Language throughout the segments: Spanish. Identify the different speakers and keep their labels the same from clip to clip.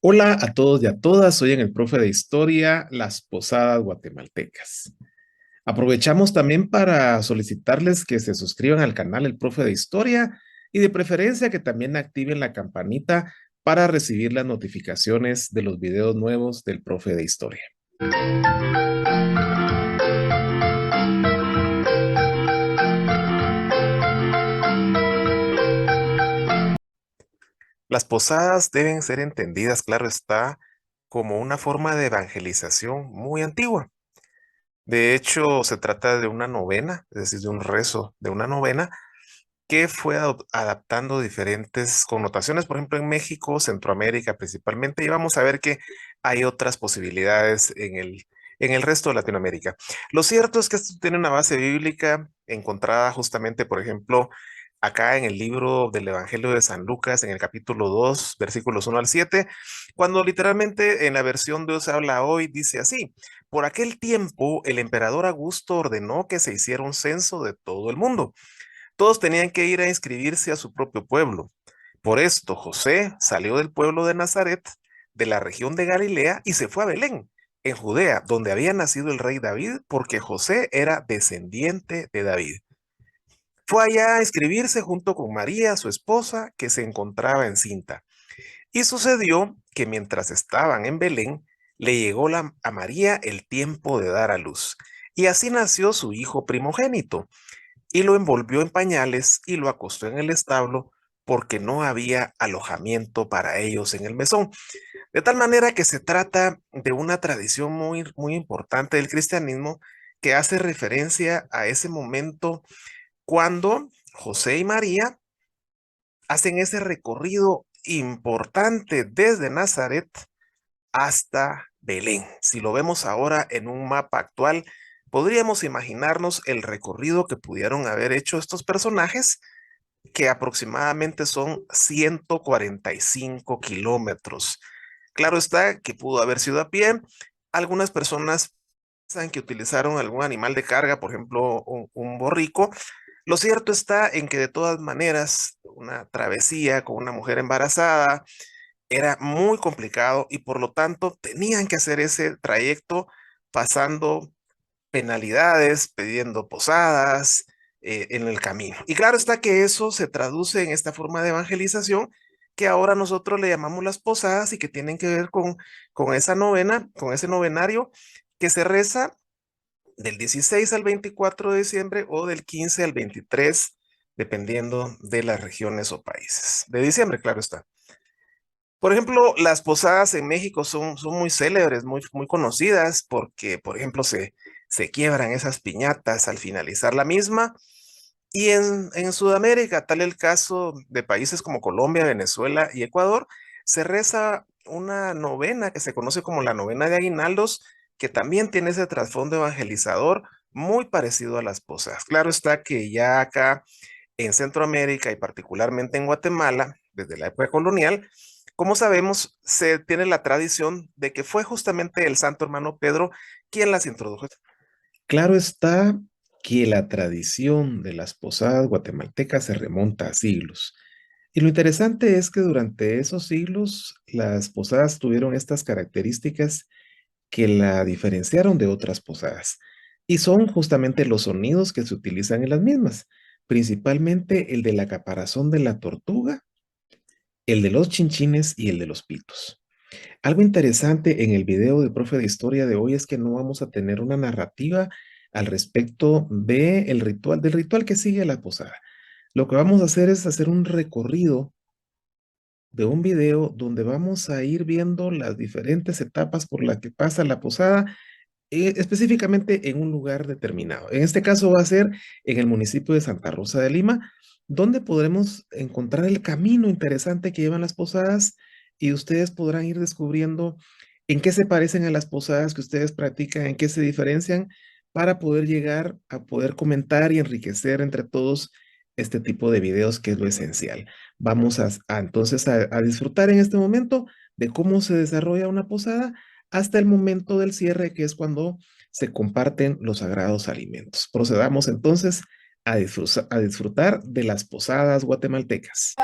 Speaker 1: Hola a todos y a todas, soy en el profe de historia, las posadas guatemaltecas. Aprovechamos también para solicitarles que se suscriban al canal El Profe de Historia y de preferencia que también activen la campanita para recibir las notificaciones de los videos nuevos del Profe de Historia. Las posadas deben ser entendidas, claro está, como una forma de evangelización muy antigua. De hecho, se trata de una novena, es decir, de un rezo, de una novena que fue adaptando diferentes connotaciones, por ejemplo, en México, Centroamérica principalmente, y vamos a ver que hay otras posibilidades en el resto de Latinoamérica. Lo cierto es que esto tiene una base bíblica encontrada justamente, por ejemplo, acá en el libro del Evangelio de San Lucas, en el capítulo 2, versículos 1 al 7, cuando literalmente en la versión Dios habla hoy, dice así: por aquel tiempo, el emperador Augusto ordenó que se hiciera un censo de todo el mundo. Todos tenían que ir a inscribirse a su propio pueblo. Por esto, José salió del pueblo de Nazaret, de la región de Galilea, y se fue a Belén, en Judea, donde había nacido el rey David, porque José era descendiente de David. Fue allá a inscribirse junto con María, su esposa, que se encontraba encinta. Y sucedió que mientras estaban en Belén, le llegó a María el tiempo de dar a luz. Y así nació su hijo primogénito y lo envolvió en pañales y lo acostó en el establo porque no había alojamiento para ellos en el mesón. De tal manera que se trata de una tradición muy, muy importante del cristianismo que hace referencia a ese momento cuando José y María hacen ese recorrido importante desde Nazaret hasta Belén. Si lo vemos ahora en un mapa actual, podríamos imaginarnos el recorrido que pudieron haber hecho estos personajes, que aproximadamente son 145 kilómetros. Claro está que pudo haber sido a pie. Algunas personas piensan que utilizaron algún animal de carga, por ejemplo, un borrico. Lo cierto está en que de todas maneras, una travesía con una mujer embarazada era muy complicado y por lo tanto tenían que hacer ese trayecto pasando penalidades, pidiendo posadas en el camino. Y claro está que eso se traduce en esta forma de evangelización que ahora nosotros le llamamos las posadas y que tienen que ver con esa novena, con ese novenario que se reza del 16 al 24 de diciembre o del 15 al 23, dependiendo de las regiones o países. De diciembre, claro está. Por ejemplo, las posadas en México son muy célebres, muy conocidas, porque, por ejemplo, se quiebran esas piñatas al finalizar la misma. Y en Sudamérica, tal el caso de países como Colombia, Venezuela y Ecuador, se reza una novena que se conoce como la novena de aguinaldos, que también tiene ese trasfondo evangelizador muy parecido a las posadas. Claro está que ya acá en Centroamérica y particularmente en Guatemala, desde la época colonial, como sabemos, se tiene la tradición de que fue justamente el santo hermano Pedro quien las introdujo. Claro está que la tradición de las posadas guatemaltecas se remonta a siglos. Y lo interesante es que durante esos siglos las posadas tuvieron estas características que la diferenciaron de otras posadas. Y son justamente los sonidos que se utilizan en las mismas, principalmente el de la caparazón de la tortuga, el de los chinchines y el de los pitos. Algo interesante en el video del profe de historia de hoy es que no vamos a tener una narrativa al respecto del ritual que sigue la posada. Lo que vamos a hacer es hacer un recorrido de un video donde vamos a ir viendo las diferentes etapas por las que pasa la posada, específicamente en un lugar determinado. En este caso va a ser en el municipio de Santa Rosa de Lima, donde podremos encontrar el camino interesante que llevan las posadas y ustedes podrán ir descubriendo en qué se parecen a las posadas que ustedes practican, en qué se diferencian, para poder llegar a poder comentar y enriquecer entre todos este tipo de videos que es lo esencial. Vamos entonces a disfrutar en este momento de cómo se desarrolla una posada hasta el momento del cierre, que es cuando se comparten los sagrados alimentos. Procedamos entonces a disfrutar de las posadas guatemaltecas.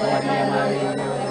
Speaker 2: María, Madre de Dios,